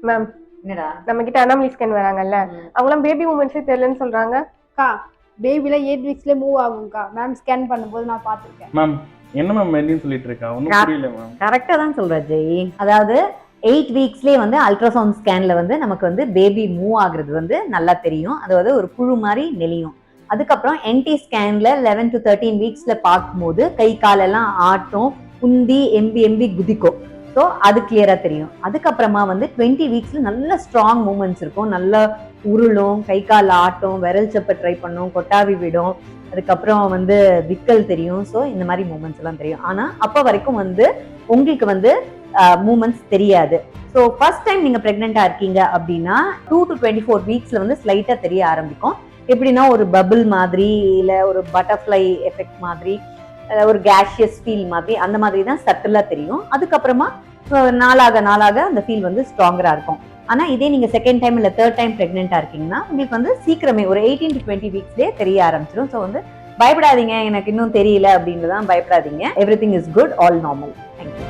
Ma'am என்னடா நம்ம கிட்ட அனாமலி ஸ்கேன் வராங்கல்ல, அவங்களாம் பேபி மூமெண்ட்ஸே தெரியலன்னு சொல்றாங்க. அக்கா பேபில 8 வீக்ஸ்ல மூவ் ஆகும்க்கா. மேம் ஸ்கேன் பண்ணும்போது நான் பார்த்துருக்கேன். மேம் என்ன மேம் மெல்லின்னு சொல்லிட்டு இருக்கா? ஒன்றும் புரியல மேம். கரெக்டா தான் சொல்ற ஜெய். அதாவது 8 வீக்ஸ்லயே வந்து அல்ட்ராசவுண்ட் ஸ்கேன்ல வந்து நமக்கு வந்து பேபி மூவ் ஆகுறது வந்து நல்லா தெரியும். அதாவது ஒரு புழு மாதிரி நெளியும். அதுக்கப்புறம் என்டி ஸ்கேன்ல 11 to 13 வீக்ஸ்ல பார்க்கும்போது கை காலெல்லாம் ஆட்டும், குந்தி எம்பி எம்பி குதிக்கும். ஸோ அது கிளியரா தெரியும். அதுக்கப்புறமா வந்து 20 வீக்ஸ்ல நல்ல ஸ்ட்ராங் மூமெண்ட்ஸ் இருக்கும். நல்லா உருளும், கை கால் ஆட்டும், விரல் சப்ப ட்ரை பண்ணும், கொட்டாவி விடும். அதுக்கப்புறம் வந்து விக்கல் தெரியும். ஸோ இந்த மாதிரி மூமெண்ட்ஸ் எல்லாம் தெரியும். ஆனா அப்போ வரைக்கும் வந்து உங்களுக்கு வந்து மூமெண்ட்ஸ் தெரியாது. ஸோ ஃபர்ஸ்ட் டைம் நீங்க பிரெக்னெண்டா இருக்கீங்க அப்படின்னா 2 to 24 வீக்ஸ்ல வந்து ஸ்லைட்டா தெரிய ஆரம்பிக்கும். எப்படின்னா ஒரு பபிள் மாதிரி, இல்ல ஒரு பட்டர்ஃப்ளை எஃபெக்ட் மாதிரி, ஒரு கேஷியஸ் ஃபீல் மாதிரி, அந்த மாதிரி தான் சட்டிலா தெரியும். அதுக்கப்புறமா நாளாக நாளாக அந்த ஃபீல் வந்து ஸ்ட்ராங்கரா இருக்கும். ஆனா இதே நீங்க செகண்ட் டைம் இல்ல தேர்ட் டைம் பிரெக்னெண்டா இருக்கீங்கன்னா உங்களுக்கு வந்து சீக்கிரமே ஒரு 18 to 20 வீக்ஸ்லேயே தெரிய ஆரம்பிச்சிடும். ஸோ வந்து பயப்படாதீங்க, எனக்கு இன்னும் தெரியல அப்படின்றதான் பயப்படாதீங்க. Everything is good, all normal. Thank you.